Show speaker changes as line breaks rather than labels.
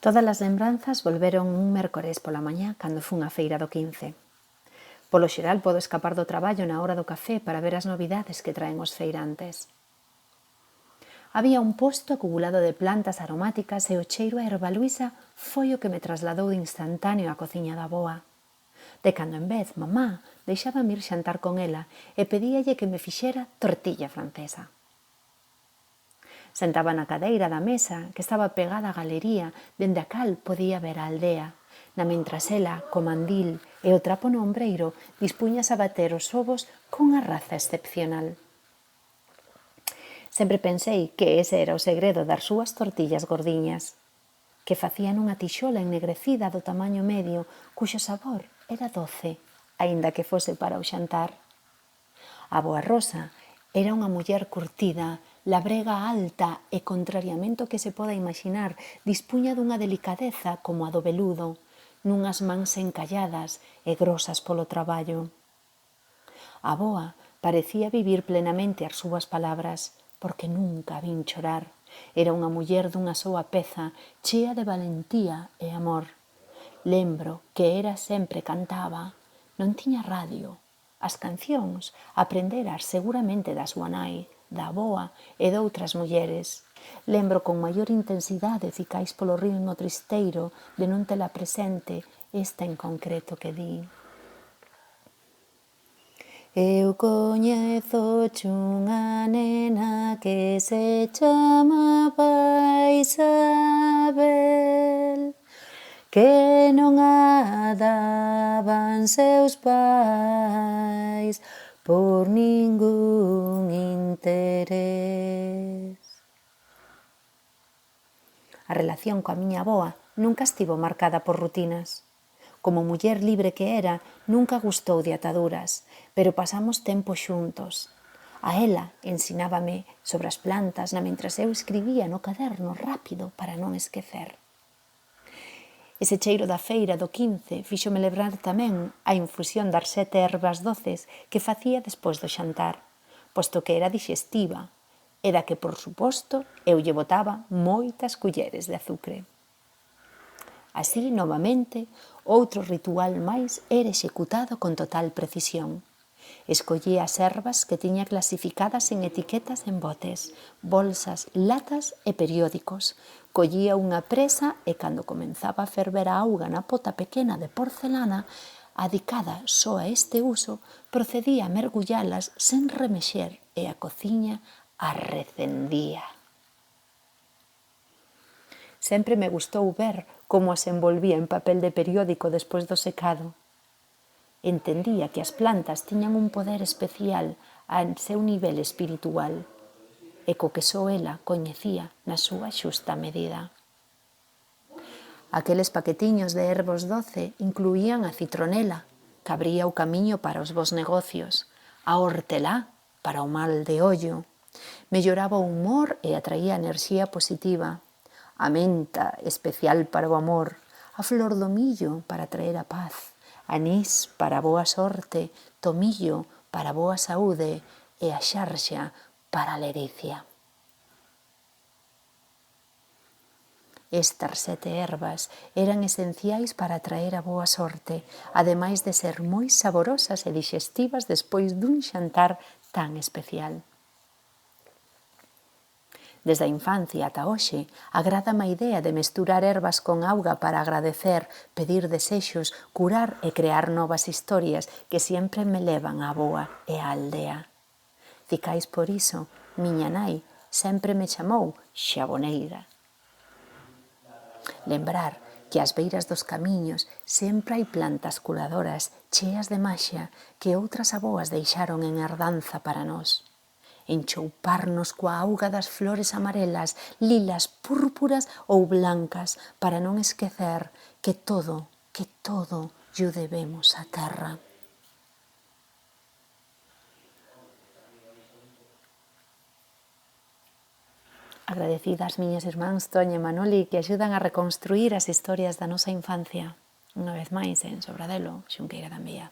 Todas as lembranzas volveron un mércores pola mañá cando fun á feira do 15. Polo xeral podo escapar do traballo na hora do café para ver as novidades que traen os feirantes. Había un posto acumulado de plantas aromáticas e o cheiro a erva luisa foi o que me trasladou de instantáneo á cociña da avoa. De cando en vez, mamá deixaba ir xantar con ela e pedíalle que me fixera tortilla francesa. Sentaba na cadeira da mesa que estaba pegada á galería dende a cal podía ver a aldea, na mentras ela, co mandil e o trapo no ombreiro, dispuñas a bater os ovos cunha raza excepcional. Sempre pensei que ese era o segredo das súas tortillas gordiñas, que facían unha tixola ennegrecida do tamaño medio, cuxo sabor era doce, aínda que fose para o xantar. A avoa Rosa era unha muller curtida, labrega alta e, contrariamente ao que se poda imaginar, dispuña dunha delicadeza como a do veludo, nunhas mans encalladas e grosas polo traballo. A avoa parecía vivir plenamente as súas palabras, porque nunca a vin chorar. Era unha muller dunha soa peza, chea de valentía e amor. Lembro que era sempre cantaba, non tiña radio. As cancións aprenderas seguramente da súa nai, da avoa e doutras mulleres. Lembro con maior intensidade ficais polo ritmo tristeiro de non tela presente esta en concreto que di. Eu coñezo unha nena que se chamaba Isabel, que non a daban seus pais por ningún interés. A relación coa miña avoa nunca estivo marcada por rutinas. Como muller libre que era, nunca gustou de ataduras, pero pasamos tempo xuntos. A ela ensinábame sobre as plantas mentras eu escribía no caderno rápido para non esquecer. Ese cheiro da feira do 15 fíxome lembrar tamén a infusión das 7 ervas doces que facía despois do xantar, posto que era dixestiva, e da que, por suposto, eu lle botaba moitas culleres de azucre. Así, novamente, outro ritual máis era executado con total precisión. Escollía as ervas que tiña clasificadas en etiquetas en botes, bolsas, latas e periódicos. Collía unha presa e, cando comenzaba a ferver a auga na pota pequena de porcelana, adicada só a este uso, procedía a mergullalas sen remexer e a cociña a recendía. Sempre me gustou ver como as envolvía en papel de periódico despois do secado. Entendía que as plantas tiñan un poder especial ao seu nivel espiritual e co que só ela coñecía na súa xusta medida. Aqueles paquetiños de ervos doce incluían a citronela, que abría o camiño para os bons negocios, a hortelá para o mal de ollo, melloraba o humor e atraía enerxía positiva, a menta especial para o amor, a flor do millo para traer a paz, anís para a boa sorte, tomillo para a boa saúde e a xarxa para a lericia. Estas 7 ervas eran esenciais para atraer a boa sorte, ademais de ser moi saborosas e dixestivas despois dun xantar tan especial. Desde a infancia ata hoxe, agrádame a idea de mesturar ervas con auga para agradecer, pedir desexos, curar e crear novas historias que sempre me levan á boa e á aldea. Ficais por iso, miña nai sempre me chamou xaboneira. Lembrar que ás beiras dos camiños sempre hai plantas curadoras cheas de maxia que outras avoas deixaron en herdanza para nós. Enchouparnos coa auga das flores amarelas, lilas, púrpuras ou blancas, para non esquecer que todo llo debemos á terra. Agradecida ás miñas irmáns Toña e Manoli que axudan a reconstruir as historias da nosa infancia. Unha vez máis en Sobradelo, Xunqueira da Envía.